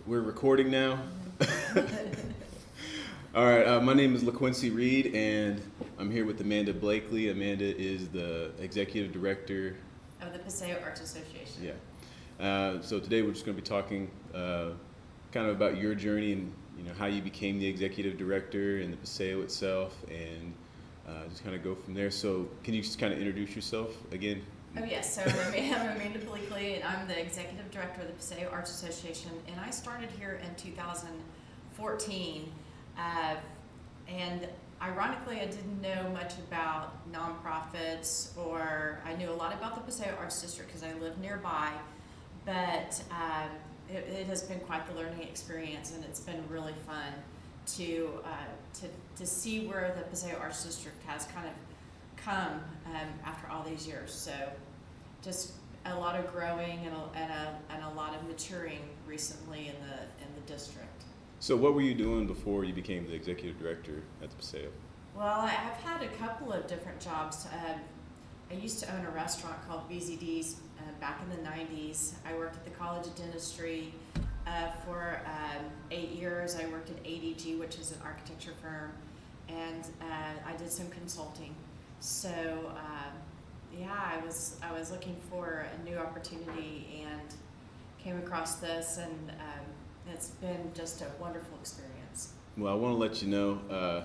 We're recording now. All right, my name is LaQuincy Reed, and I'm here with Amanda Bleakley. Amanda is the executive director of the Paseo Arts Association. Yeah. So today we're just going to be talking kind of about your journey and how you became the executive director and the Paseo itself, and just kind of go from there. So can you just kind of introduce yourself again? Oh yes, so I'm Amanda Bleakley, and I'm the executive director of the Paseo Arts Association, and I started here in 2014, and ironically I didn't know much about nonprofits, or I knew a lot about the Paseo Arts District because I live nearby, but it has been quite the learning experience, and it's been really fun to see where the Paseo Arts District has kind of come after all these years. So just a lot of growing and a lot of maturing recently in the district. So what were you doing before you became the executive director at the Paseo? Well, I've had a couple of different jobs. I used to own a restaurant called BZD's back in the 90s. I worked at the College of Dentistry for 8 years. I worked at ADG, which is an architecture firm, and I did some consulting. So I was looking for a new opportunity and came across this, and it's been just a wonderful experience. Well, I want to let you know,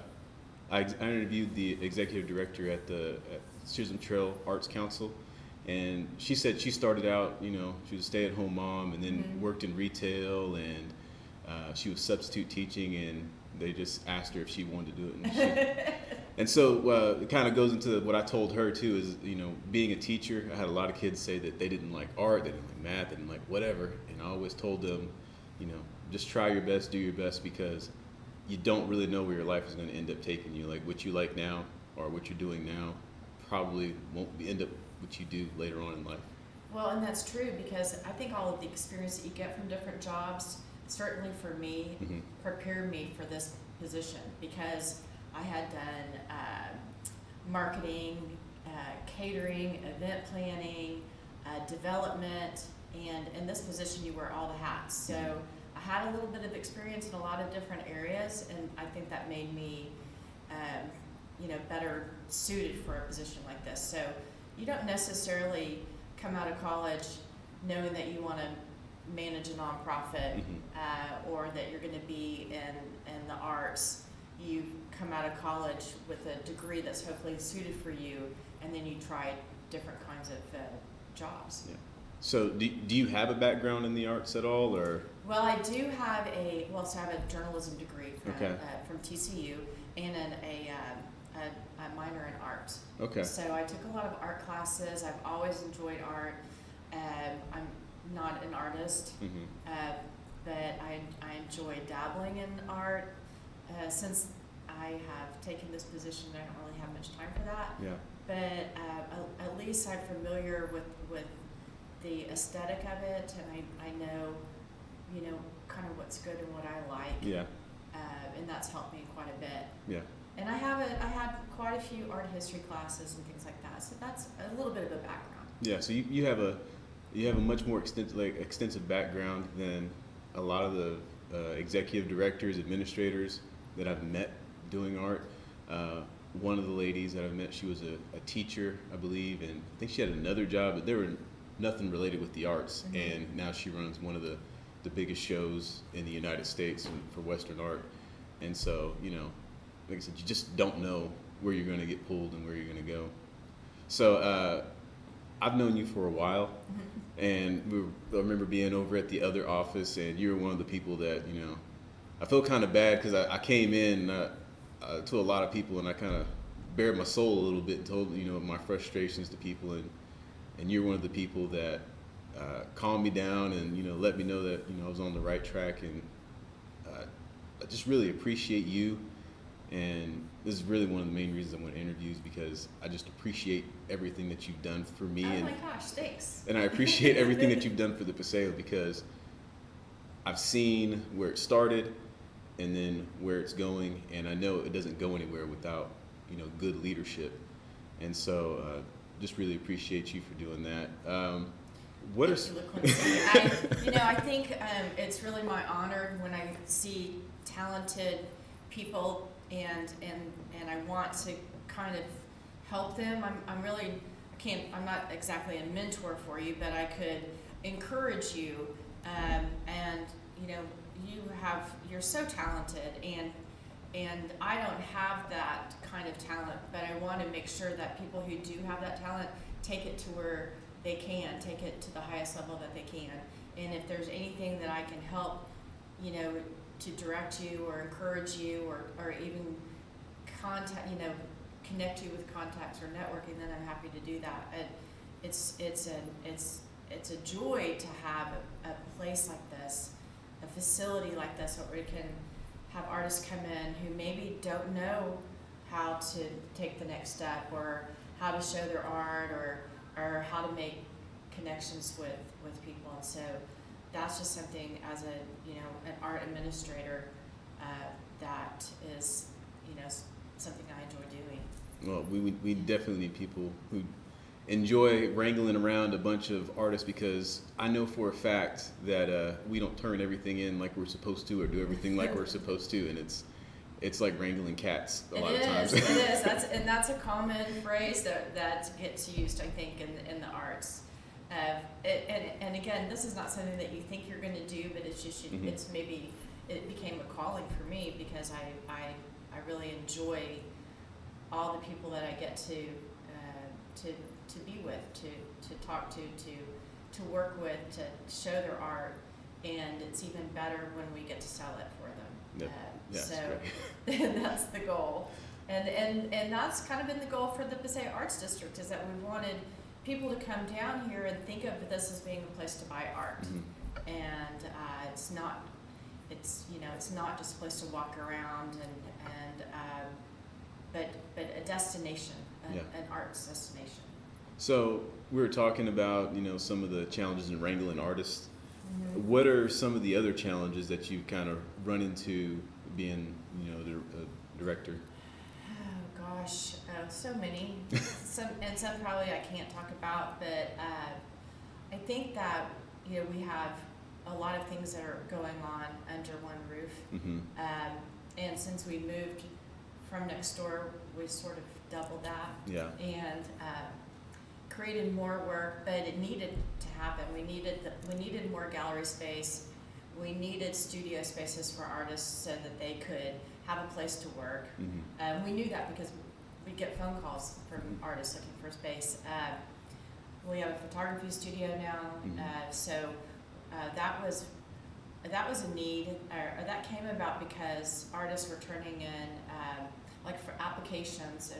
I interviewed the executive director at Chisholm Trail Arts Council, and she said she started out, she was a stay-at-home mom, and then worked in retail, and she was substitute teaching, and they just asked her if she wanted to do it. And so it kind of goes into what I told her too, is, being a teacher, I had a lot of kids say that they didn't like art, they didn't like math, they didn't like whatever. And I always told them, just try your best, do your best, because you don't really know where your life is going to end up taking you. Like what you like now or what you're doing now probably won't end up what you do later on in life. Well, and that's true, because I think all of the experience that you get from different jobs, certainly for me, prepared me for this position, because I had done marketing, catering, event planning, development, and in this position you wear all the hats. So I had a little bit of experience in a lot of different areas, and I think that made me better suited for a position like this. So you don't necessarily come out of college knowing that you want to manage a nonprofit or that you're going to be in the arts. You come out of college with a degree that's hopefully suited for you, and then you try different kinds of jobs. Yeah. So do you have a background in the arts at all, or? Well, I do have a journalism degree from TCU, and a minor in art. Okay. So I took a lot of art classes. I've always enjoyed art. I'm not an artist, but I enjoy dabbling in art. Since I have taken this position, I don't really have much time for that. Yeah. But at least I'm familiar with the aesthetic of it, and I know, kind of what's good and what I like. Yeah. And that's helped me quite a bit. Yeah. And I had quite a few art history classes and things like that. So that's a little bit of a background. Yeah. So you have a much more extensive background than a lot of the executive directors, administrators that I've met doing art. One of the ladies that I've met, she was a teacher, I believe, and I think she had another job, but there were nothing related with the arts. And now she runs one of the biggest shows in the United States for Western art. And so, like I said, you just don't know where you're going to get pulled and where you're going to go. So I've known you for a while, and I remember being over at the other office, and you were one of the people that, I feel kind of bad because I came in to a lot of people, and I kind of bared my soul a little bit and told, my frustrations to people, and you're one of the people that calmed me down and, let me know that, I was on the right track, and I just really appreciate you. And this is really one of the main reasons I want interviews, because I just appreciate everything that you've done for me. Oh my gosh, thanks. And I appreciate everything that you've done for the Paseo, because I've seen where it started and then where it's going, and I know it doesn't go anywhere without, good leadership. And so just really appreciate you for doing that. What Thank you, LaQuincy. I think it's really my honor when I see talented people and I want to kind of help them. I'm not exactly a mentor for you, but I could encourage you. And you're so talented, and I don't have that kind of talent, but I want to make sure that people who do have that talent take it to where they can, take it to the highest level that they can. And if there's anything that I can help, to direct you or encourage you or even connect you with contacts or networking, then I'm happy to do that. It's a joy to have a place like this, a facility like this, where we can have artists come in who maybe don't know how to take the next step or how to show their art or how to make connections with people. And so that's just something as an art administrator that is something I enjoy doing. Well, we definitely need people who enjoy wrangling around a bunch of artists, because I know for a fact that we don't turn everything in like we're supposed to or do everything like we're supposed to, and it's like wrangling cats a lot of times. It is. That's a common phrase that gets used, I think, in the arts. And again, this is not something that you think you're going to do, but it's just it's maybe it became a calling for me because I really enjoy all the people that I get to be with, to talk to work with, to show their art, and it's even better when we get to sell it for them. Yep. So that's the goal, and that's kind of been the goal for the Paseo Arts District, is that we wanted people to come down here and think of this as being a place to buy art, and it's not just a place to walk around but a destination, an arts destination. So we were talking about some of the challenges in wrangling artists. What are some of the other challenges that you kind of run into being the director? Oh gosh, so many. some probably I can't talk about, but I think that we have a lot of things that are going on under one roof, and since we moved from next door, we sort of doubled that, and created more work, but it needed to happen. We needed more gallery space. We needed studio spaces for artists so that they could have a place to work. We knew that because we get phone calls from artists looking for space. We have a photography studio now, so that was a need, or that came about because artists were turning in for applications,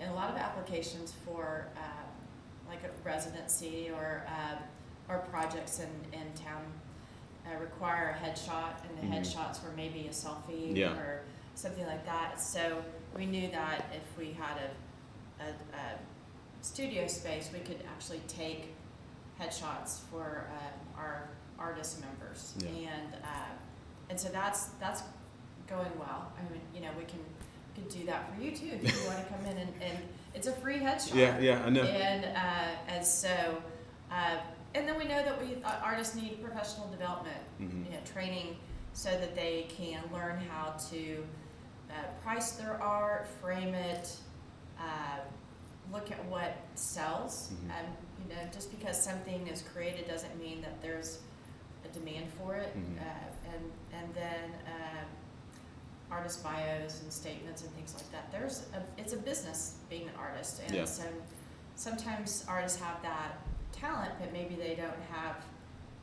and a lot of applications for like a residency or projects in town require a headshot, and the headshots were maybe a selfie or something like that. So we knew that if we had a studio space, we could actually take headshots for our artist members, and so that's going well. I mean, we can do that for you too if you want to come in and it's a free headshot. Yeah, I know. And so and then we know that artists need professional development, training, so that they can learn how to price their art, frame it, look at what sells. Just because something is created doesn't mean that there's a demand for it. And then artist bios and statements and things like that. It's a business being an artist, and so sometimes artists have that talent, but maybe they don't have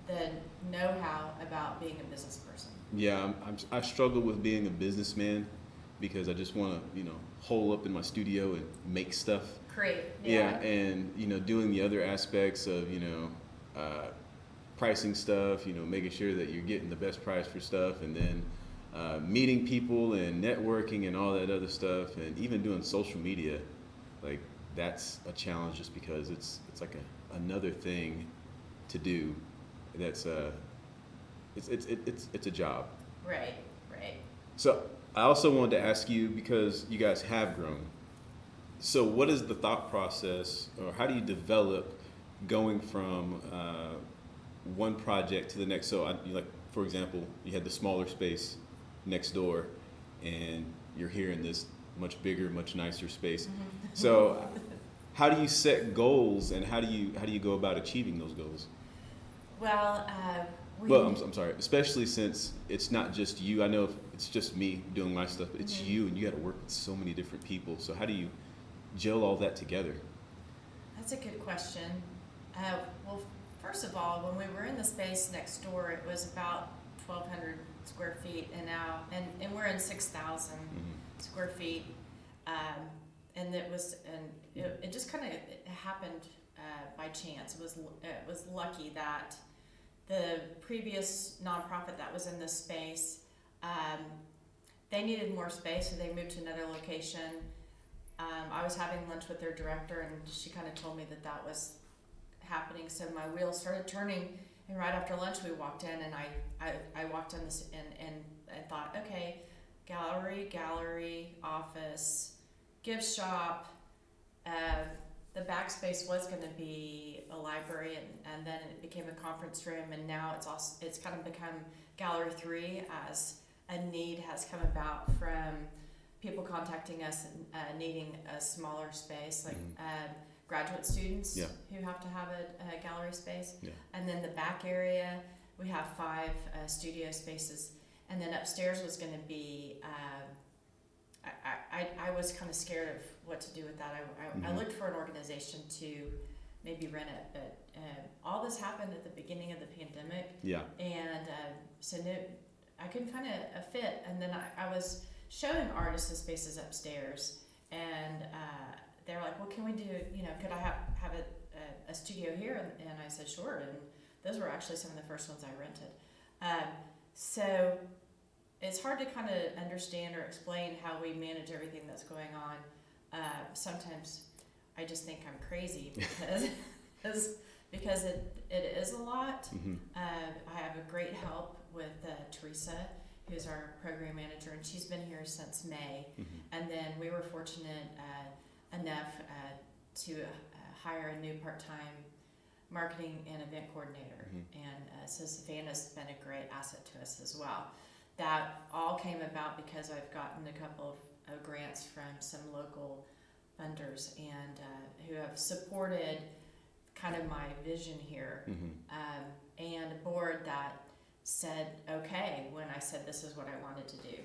the know-how about being a business person. Yeah, I struggle with being a businessman because I just want to hole up in my studio and make stuff. Create. Yeah, and doing the other aspects of pricing stuff, making sure that you're getting the best price for stuff, and then meeting people and networking and all that other stuff, and even doing social media, like that's a challenge just because it's like another thing to do. That's it's a job. Right. So I also wanted to ask you, because you guys have grown. So what is the thought process, or how do you develop going from one project to the next. So, like for example, you had the smaller space next door, and you're here in this much bigger, much nicer space. Mm-hmm. So, how do you set goals, and how do you go about achieving those goals? Well, Well, I'm sorry, especially since it's not just you. I know if it's just me doing my stuff, but it's Mhm. you, and you got to work with so many different people. So, how do you gel all that together? That's a good question. Well, first of all, when we were in the space next door, it was about 1,200 square feet, and now, and we're in 6,000 square feet, and it just kind of happened by chance. It was lucky that the previous nonprofit that was in this space, they needed more space, so they moved to another location. I was having lunch with their director, and she kind of told me that was happening. So my wheels started turning, and right after lunch we walked in, and I walked in this and I thought, okay, gallery, office, gift shop. The backspace was going to be a library, and then it became a conference room, and now it's kind of become Gallery 3 as a need has come about from people contacting us and needing a smaller space, like graduate students who have to have a gallery space. Yeah. And then the back area, we have 5 studio spaces. And then upstairs was going to be, I was kind of scared of what to do with that. I looked for an organization to maybe rent it, but all this happened at the beginning of the pandemic. Yeah. And so I couldn't find a fit. And then I was showing artists the spaces upstairs, and they were like, well, can we do, could I have a studio here? And I said, sure. And those were actually some of the first ones I rented. So it's hard to kind of understand or explain how we manage everything that's going on. Sometimes I just think I'm crazy because it is a lot. I have a great help with Teresa, who's our program manager, and she's been here since May. And then we were fortunate enough to hire a new part-time marketing and event coordinator. And so Savannah's been a great asset to us as well. That all came about because I've gotten a couple of grants from some local funders and who have supported kind of my vision here, and a board that said okay when I said this is what I wanted to do.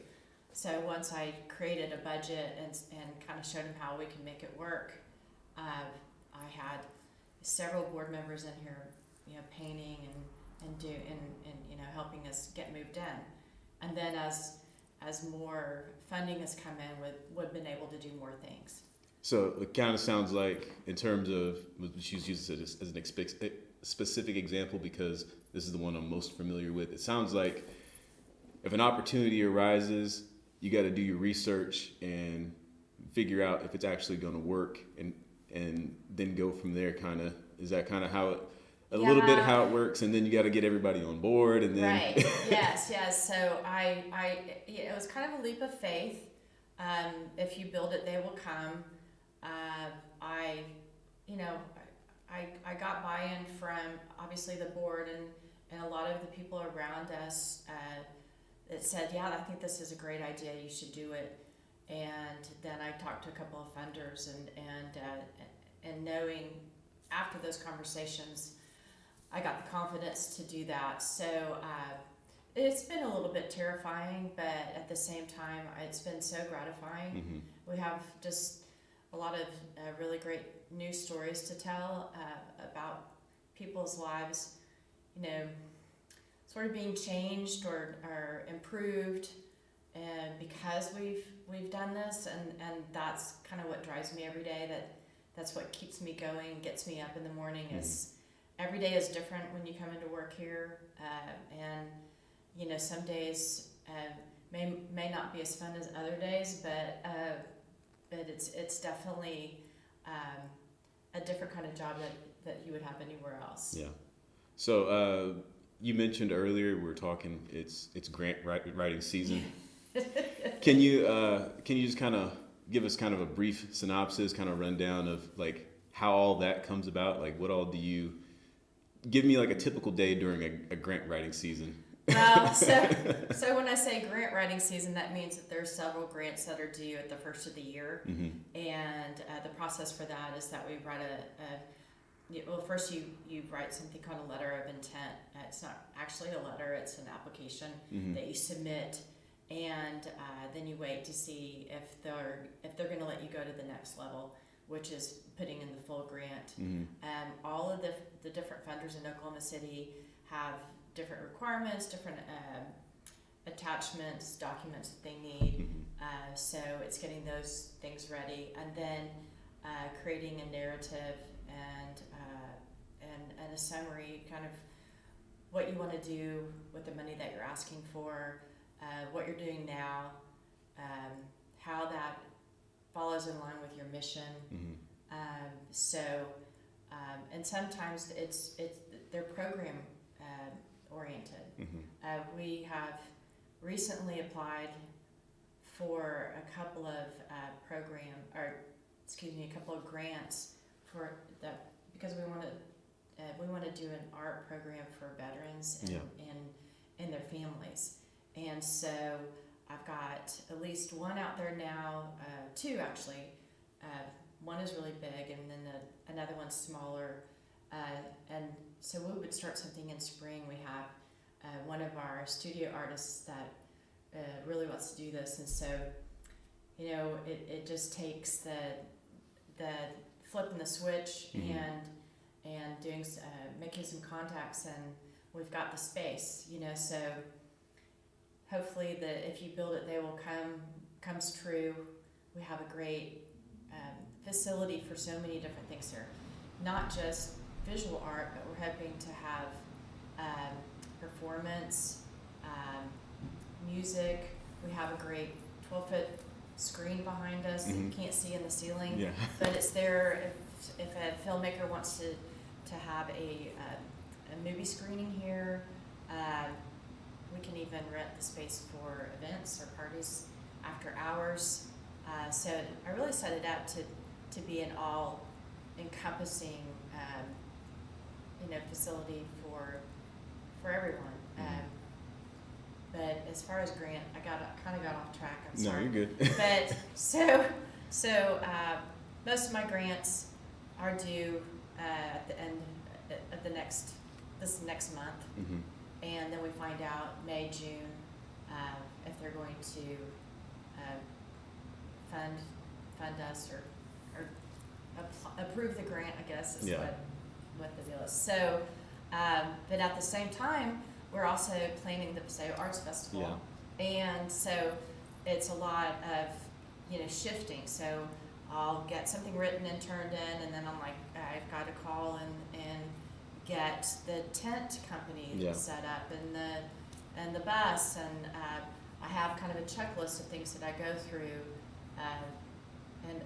So once I created a budget and kind of showed them how we can make it work, I had several board members in here, painting and helping us get moved in. And then as more funding has come in, we've been able to do more things. So it kind of sounds like, in terms of, she's used it as an specific example because this is the one I'm most familiar with. It sounds like if an opportunity arises, you got to do your research and figure out if it's actually going to work, and then go from there. Kind of, is that kind of how it? A little bit how it works, and then you got to get everybody on board, and then right. Yes. So it was kind of a leap of faith. If you build it, they will come. I got buy-in from obviously the board and a lot of the people around us that said, yeah, I think this is a great idea. You should do it. And then I talked to a couple of funders and knowing after those conversations, I got the confidence to do that. So it's been a little bit terrifying, but at the same time, it's been so gratifying. We have just a lot of really great news stories to tell about people's lives, sort of being changed or improved, and because we've done this, and that's kind of what drives me every day. That's what keeps me going, gets me up in the morning. Is every day is different when you come into work here, and some days may not be as fun as other days, but it's definitely a different kind of job that you would have anywhere else. Yeah. So you mentioned earlier, we were talking, it's grant writing season. Can you just kind of give us kind of a brief synopsis, kind of rundown of like how all that comes about? Like, what all do you give me like a typical day during a grant writing season? Well, so when I say grant writing season, that means that there's several grants that are due at the first of the year, and the process for that is that we write well, first you write something called a letter of intent. It's not actually a letter; it's an application that you submit, and then you wait to see if they're going to let you go to the next level, which is putting in the full grant. All of the different funders in Oklahoma City have different requirements, different attachments, documents that they need. So it's getting those things ready, and then creating a narrative and a summary, kind of what you want to do with the money that you're asking for, what you're doing now, how that follows in line with your mission. And sometimes it's they're program oriented. We have recently applied for a couple of a couple of grants for that, because we want to do an art program for veterans and their families. And so I've got at least one out there now, two actually. One is really big, and then another one's smaller. And so we would start something in spring. We have one of our studio artists that really wants to do this, and so it just takes the flipping the switch and doing making some contacts, and we've got the space. So hopefully if you build it, they will comes true. We have a great facility for so many different things here, not just visual art, but we're hoping to have performance, music. We have a great 12-foot screen behind us that you can't see in the ceiling, but it's there if a filmmaker wants to have a movie screening here. We can even rent the space for events or parties after hours. So I really set it up to be an all-encompassing facility for everyone. But as far as grant, I kind of got off track. I'm sorry. No, you're good. But so most of my grants are due at the end of this next month, and then we find out May, June if they're going to fund us or approve the grant, I guess is what the deal is. So, but at the same time, we're also planning the Paseo Arts Festival, and so it's a lot of shifting. So I'll get something written and turned in, and then I'm like, I've got to call and get the tent company set up and the bus, and I have kind of a checklist of things that I go through,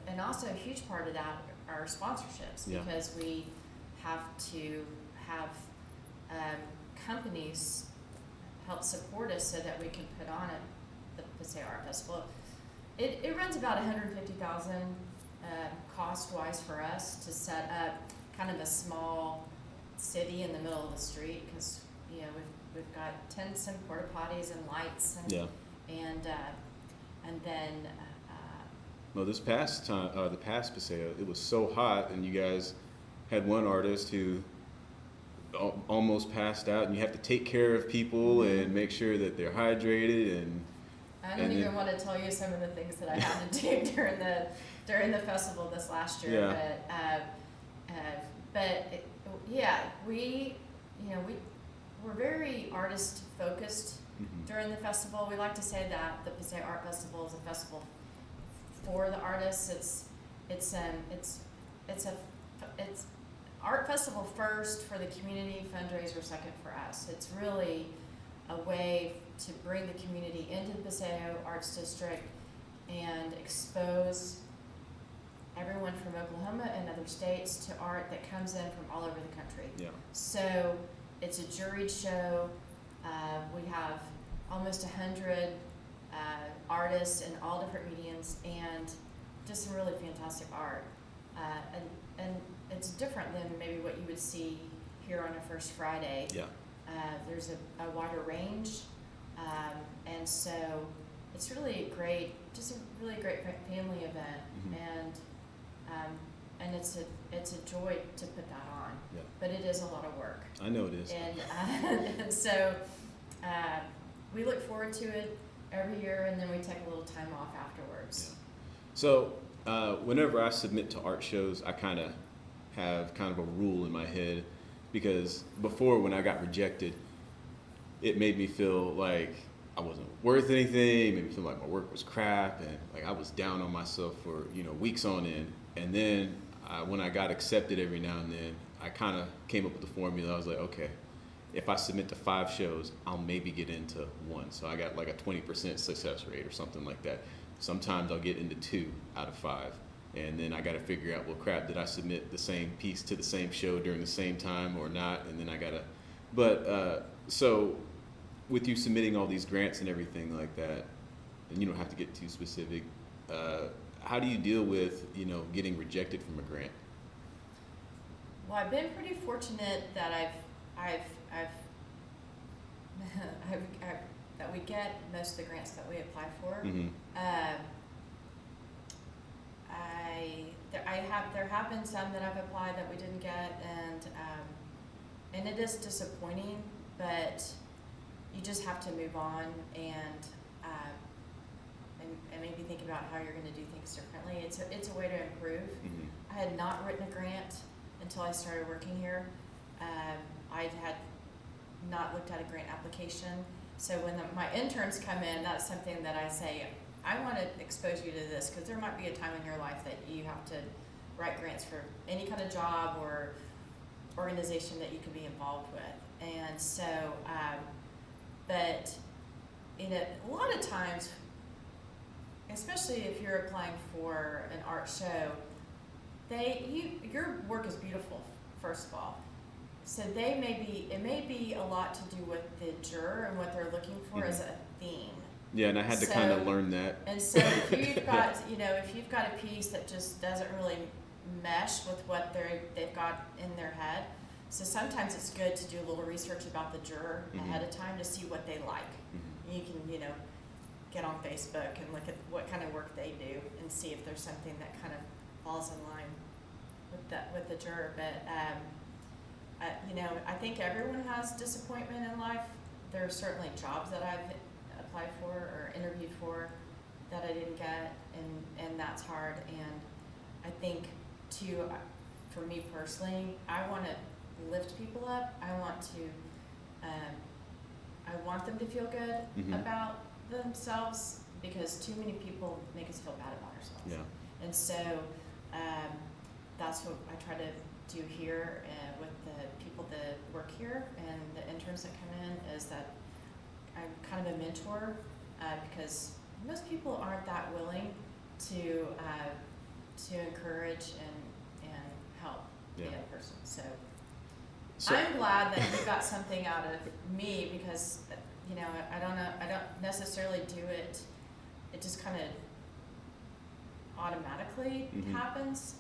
and also a huge part of that are sponsorships, because we have to have companies help support us so that we can put on the Paseo Art Festival. It runs about $150,000 cost-wise for us to set up kind of a small city in the middle of the street, because we've got tents and porta potties and lights and then well, this past time, the past Paseo, it was so hot, and you guys had one artist who almost passed out, and you have to take care of people and make sure that they're hydrated. And I don't even want to tell you some of the things that I had to do during the festival this last year. We're very artist focused during the festival. We like to say that the Paseo Art Festival is a festival for the artists. It's art festival first for the community, fundraiser second for us. It's really a way to bring the community into the Paseo Arts District and expose everyone from Oklahoma and other states to art that comes in from all over the country. So it's a juried show. We have almost 100 artists in all different mediums, and just some really fantastic art. and it's different than maybe what you would see here on a First Friday. Yeah. There's a wider range, and so it's really just a really great family event, and it's a joy to put that on. Yeah. But it is a lot of work. I know it is. And so we look forward to it every year, and then we take a little time off afterwards. Yeah. So whenever I submit to art shows, I kind of have a rule in my head, because before, when I got rejected, it made me feel like I wasn't worth anything. It made me feel like my work was crap, and like I was down on myself for weeks on end. And then when I got accepted every now and then, I kind of came up with the formula. I was like, okay, if I submit to 5 shows, I'll maybe get into 1. So I got like a 20% success rate or something like that. Sometimes I'll get into 2 out of 5. And then I got to figure out, well, crap, did I submit the same piece to the same show during the same time or not? And then I got to, but so with you submitting all these grants and everything like that, and you don't have to get too specific, how do you deal with, getting rejected from a grant? Well, I've been pretty fortunate that I've that we get most of the grants that we apply for. Mm-hmm. There have been some that I've applied that we didn't get, and it is disappointing, but you just have to move on and maybe think about how you're going to do things differently. It's a way to improve. Mm-hmm. I had not written a grant until I started working here. I had not looked at a grant application. So when my interns come in, that's something that I say, I want to expose you to this, because there might be a time in your life that you have to write grants for any kind of job or organization that you can be involved with. And so, but a lot of times, especially if you're applying for an art show, your work is beautiful, first of all. So it may be a lot to do with the juror and what they're looking for as a theme. Yeah, and I had to kind of learn that. And so if you've got, if you've got a piece that just doesn't really mesh with what they've got in their head, so sometimes it's good to do a little research about the juror ahead of time to see what they like. You can, get on Facebook and look at what kind of work they do and see if there's something that kind of falls in line with the juror. But I think everyone has disappointment in life. There are certainly jobs that I've applied for or interviewed for that I didn't get, and that's hard. And I think for me personally, I want to lift people up. I want them to feel good about themselves, because too many people make us feel bad about ourselves. Yeah. And so that's what I try to do here with the people that work here and the interns that come in, is that I'm kind of a mentor, because most people aren't that willing to encourage and help the other person. So I'm glad that you got something out of me, because I don't necessarily do it. It just kind of automatically happens.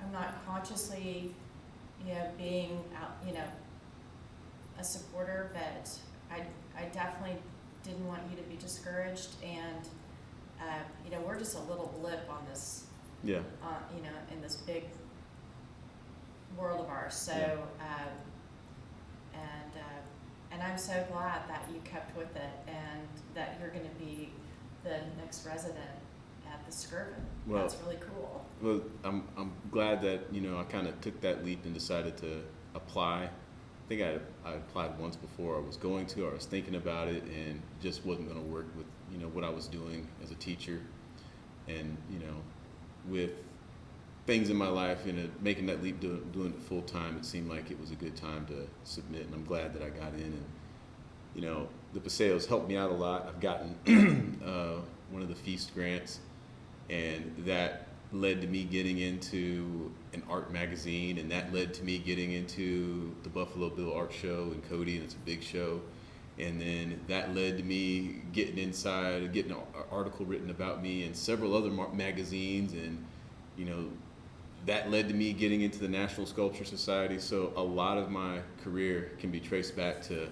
I'm not consciously, being out, a supporter, but I definitely didn't want you to be discouraged, and we're just a little blip on this, in this big world of ours. So, and I'm so glad that you kept with it, and that you're going to be the next resident at the Skirvin. Well, that's really cool. Well, I'm glad that I kind of took that leap and decided to apply. I think I applied once before. I was thinking about it, and just wasn't going to work with what I was doing as a teacher, and with things in my life, making that leap, doing it full time, it seemed like it was a good time to submit, and I'm glad that I got in. And the Paseos helped me out a lot. I've gotten one of the Feast grants, and that led to me getting into an art magazine, and that led to me getting into the Buffalo Bill Art Show in Cody, and it's a big show. And then that led to me getting an article written about me in several other magazines, and that led to me getting into the National Sculpture Society. So a lot of my career can be traced back to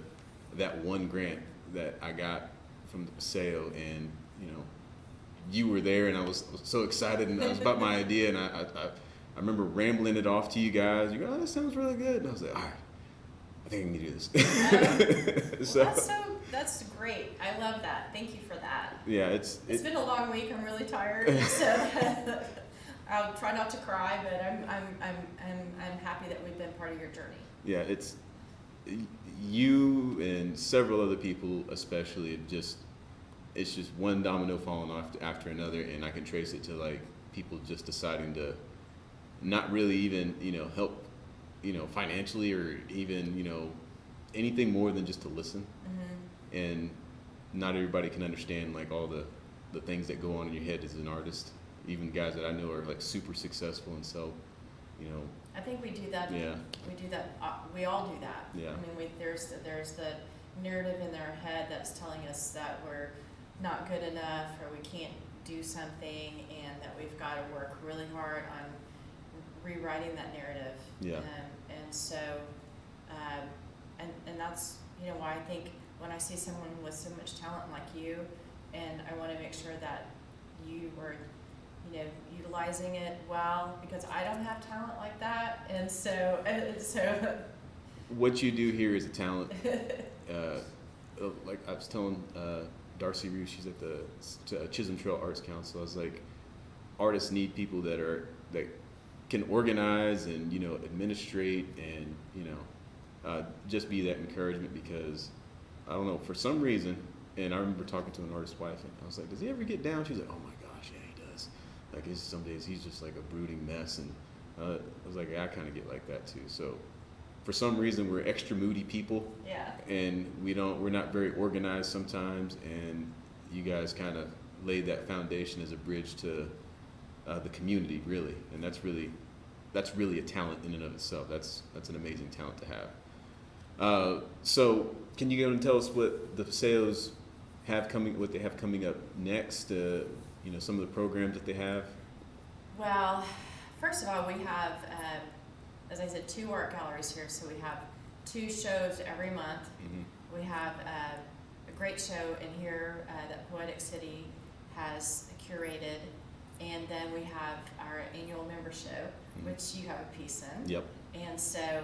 that one grant that I got from the Paseo, and you were there, and I was so excited, and it was about my idea, and I remember rambling it off to you guys. You go, "Oh, that sounds really good," and I was like, "All right, I think I can do this." Well, that's great. I love that. Thank you for that. Yeah, it's been a long week. I'm really tired, so I'll try not to cry, but I'm happy that we've been part of your journey. Yeah, it's you and several other people, especially. It's just one domino falling off after another, and I can trace it to like people just deciding to not really even help financially, or even anything more than just to listen. Mm-hmm. And not everybody can understand like all the things that go on in your head as an artist. Even guys that I know are like super successful, and so I think we do that. Yeah. We do that. We all do that. Yeah. I mean, there's the narrative in their head that's telling us that we're not good enough, or we can't do something, and that we've got to work really hard on rewriting that narrative. Yeah. And so, and that's why I think when I see someone with so much talent like you, and I want to make sure that you are utilizing it well, because I don't have talent like that, and so what you do here is a talent. Like I was telling Darcy Reeves, she's at the Chisholm Trail Arts Council. I was like, artists need people that can organize and administrate, and just be that encouragement, because I don't know, for some reason, and I remember talking to an artist's wife, and I was like, does he ever get down? She's like, oh my gosh, yeah, he does. Like, some days he's just like a brooding mess, and I was like, yeah, I kind of get like that too. So for some reason, we're extra moody people. Yeah. And we're not very organized sometimes, and you guys kind of laid that foundation as a bridge to the community, really, and that's really a talent in and of itself. That's an amazing talent to have. So can you go and tell us what the Paseos what they have coming up next? Some of the programs that they have. Well, first of all, we have, as I said, 2 art galleries here. So we have 2 shows every month. Mm-hmm. We have a great show in here that Poetic City has curated, and then we have our annual member show, mm-hmm. which you have a piece in. Yep. And so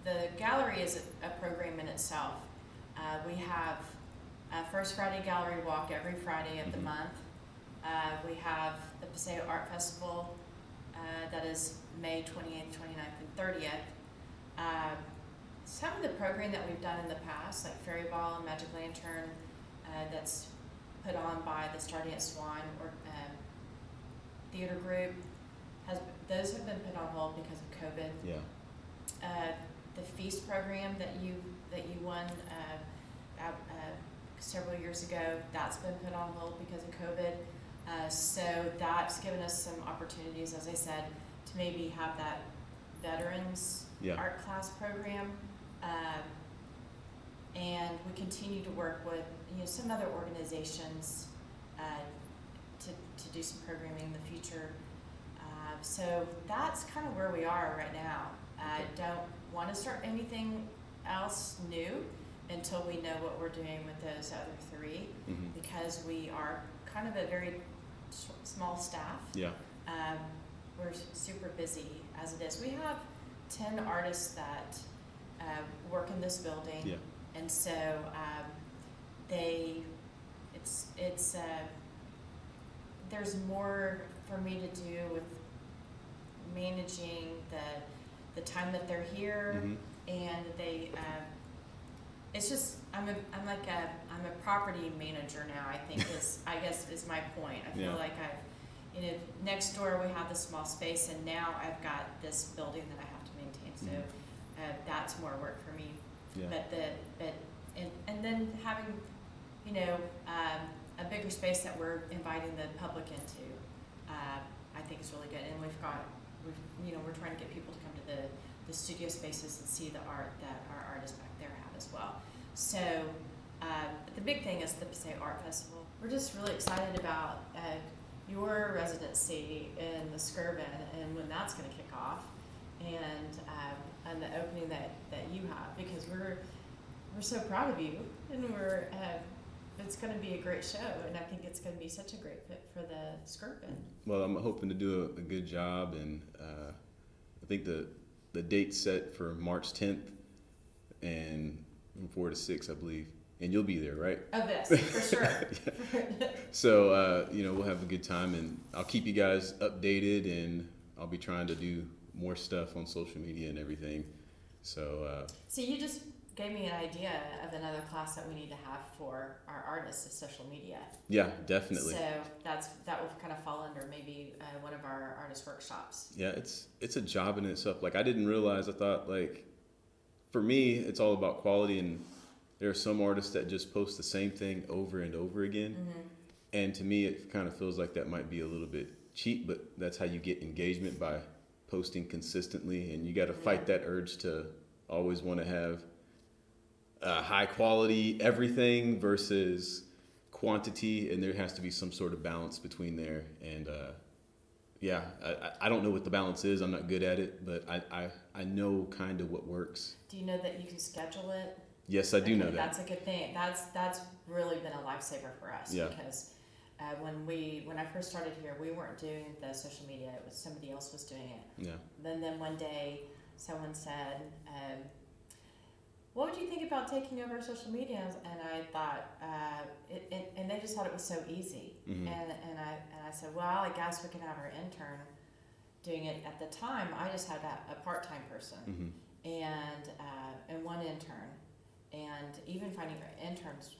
the gallery is a program in itself. We have a First Friday Gallery Walk every Friday of mm-hmm. the month. We have the Paseo Art Festival that is May 28th, 29th, and 30th. Some of the programming that we've done in the past, like Fairy Ball and Magic Lantern, that's put on by the Starting at Swan or theater group, those have been put on hold because of COVID. Yeah. The Feast program that you won several years ago, that's been put on hold because of COVID. So that's given us some opportunities, as I said, to maybe have that veterans art class program. And we continue to work with some other organizations to do some programming in the future. So that's kind of where we are right now. I don't want to start anything else new until we know what we're doing with those other 3, mm-hmm. because we are kind of a very small staff. Yeah. We're super busy as it is. We have 10 artists that work in this building. Yeah. And so there's more for me to do with managing the time that they're here, mm-hmm. and it's just I'm a property manager now. I think I guess is my point. I feel like next door we have this small space, and now I've got this building that I have to maintain. So mm-hmm. That's more work for me. Yeah. And then having a bigger space that we're inviting the public into, I think is really good. And we're trying to get people to come to the studio spaces and see the art that our artists back there have as well. So the big thing is the Paseo Art Festival. We're just really excited about your residency in the Skirvin and when that's going to kick off, and the opening that you have, because we're so proud of you, and it's going to be a great show, and I think it's going to be such a great fit for the Skirvin. Well, I'm hoping to do a good job, and I think the date's set for March 10th, and from 4 to 6, I believe. And you'll be there, right? Oh, yes, for sure. So, we'll have a good time, and I'll keep you guys updated, and I'll be trying to do more stuff on social media and everything. So, So you just gave me an idea of another class that we need to have for our artists of social media. Yeah, definitely. So that will kind of fall under maybe one of our artist workshops. Yeah, it's a job in itself. Like, I didn't realize, I thought, like, for me, it's all about quality, and there are some artists that just post the same thing over and over again. Mm-hmm. And to me, it kind of feels like that might be a little bit cheap, but that's how you get engagement, by posting consistently. And you got to fight that urge to always want to have high quality everything versus quantity. And there has to be some sort of balance between there. And I don't know what the balance is. I'm not good at it, but I know kind of what works. Do you know that you can schedule it? Yes, I do know that. That's a good thing. That's really been a lifesaver for us, because when I first started here, we weren't doing the social media. It was somebody else was doing it. Yeah. Then one day, someone said, "What would you think about taking over social media?" And I thought, and they just thought it was so easy. Mm-hmm. And I said, "Well, I guess we can have our intern doing it." At the time, I just had a part-time person, and one intern. And even finding interns,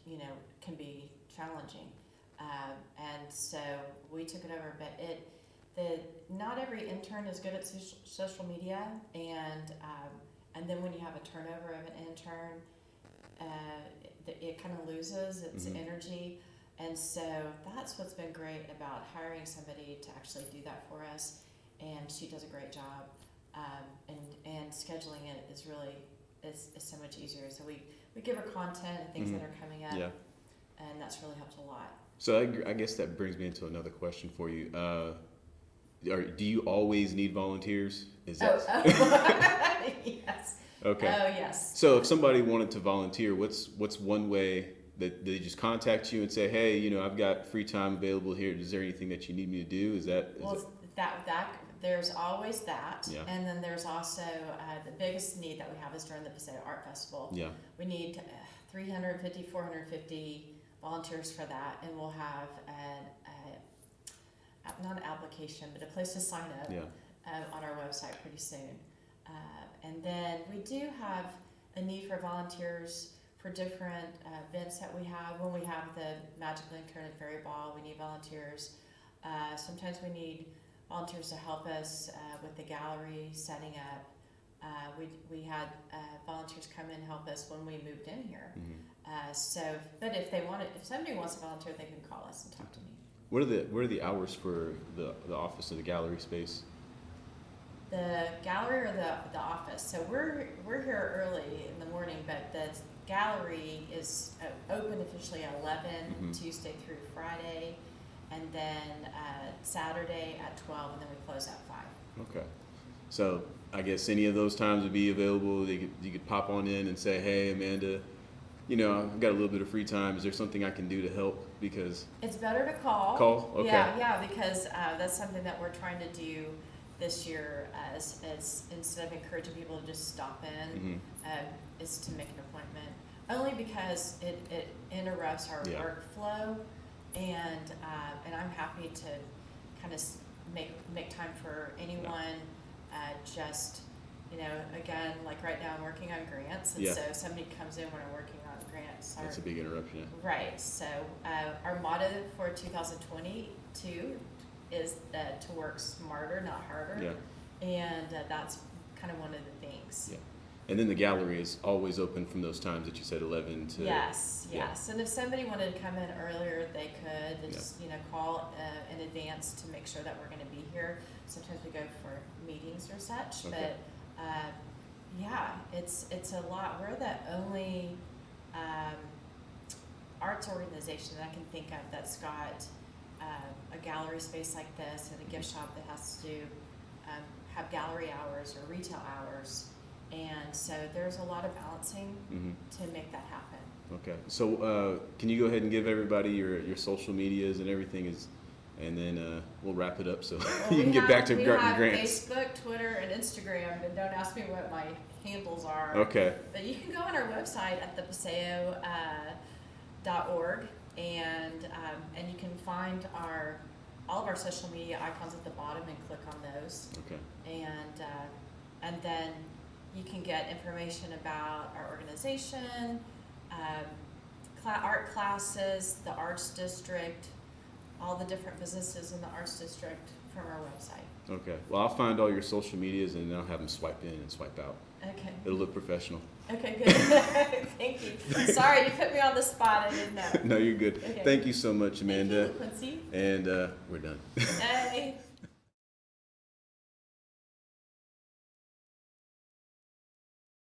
can be challenging. And so we took it over, but not every intern is good at social media, and then when you have a turnover of an intern, it kind of loses its energy. And so that's what's been great about hiring somebody to actually do that for us, and she does a great job. And scheduling it is really is so much easier. So we give her content and things that are coming up, and that's really helped a lot. So I guess that brings me into another question for you. Do you always need volunteers? Yes. Okay. Oh, yes. So if somebody wanted to volunteer, what's one way that they just contact you and say, "Hey, I've got free time available here. Is there anything that you need me to do?" That there's always that, Yeah. And then there's also the biggest need that we have is during the Paseo Art Festival. Yeah. We need 350, 450 volunteers for that, and we'll have not an application, but a place to sign up on our website pretty soon. And then we do have a need for volunteers for different events that we have. When we have the Magic Lantern and Fairy Ball, we need volunteers. Sometimes we need volunteers to help us with the gallery setting up. We had volunteers come in and help us when we moved in here. But if somebody wants to volunteer, they can call us and talk to me. What are the hours for the office or the gallery space? The gallery or the office? So we're here early in the morning, but the gallery is open officially at 11 Tuesday through Friday, and then Saturday at 12, and then we close at 5. Okay. So I guess any of those times would be available. You could pop on in and say, "Hey, Amanda, I've got a little bit of free time. Is there something I can do to help?" Because it's better to call. Call? Okay. Yeah, because that's something that we're trying to do this year, as instead of encouraging people to just stop in, is to make an appointment. Only because it interrupts our workflow, and I'm happy to kind of make time for anyone. Just again, like right now I'm working on grants, and so if somebody comes in when I'm working on grants. That's a big interruption. Right. So our motto for 2022 is to work smarter, not harder. Yeah. And that's kind of one of the things. Yeah. And then the gallery is always open from those times that you said, 11 to... Yes. And if somebody wanted to come in earlier, they could. They just call in advance to make sure that we're going to be here. Sometimes we go for meetings or such, but it's a lot. We're the only arts organization that I can think of that's got a gallery space like this and a gift shop that has to have gallery hours or retail hours. And so there's a lot of balancing to make that happen. Okay. So can you go ahead and give everybody your social medias and everything and then we'll wrap it up so you can get back to grants. Facebook, Twitter, and Instagram, and don't ask me what my handles are. Okay. But you can go on our website at thepaseo.org, and you can find all of our social media icons at the bottom and click on those. Okay. And then you can get information about our organization, art classes, the Arts District, all the different businesses in the Arts District from our website. Okay. Well, I'll find all your social medias and then I'll have them swipe in and swipe out. Okay. It'll look professional. Okay, good. Thank you. Sorry, you put me on the spot. I didn't know. No, you're good. Okay. Thank you so much, Amanda. Thank you, Quincy. And we're done. Hey.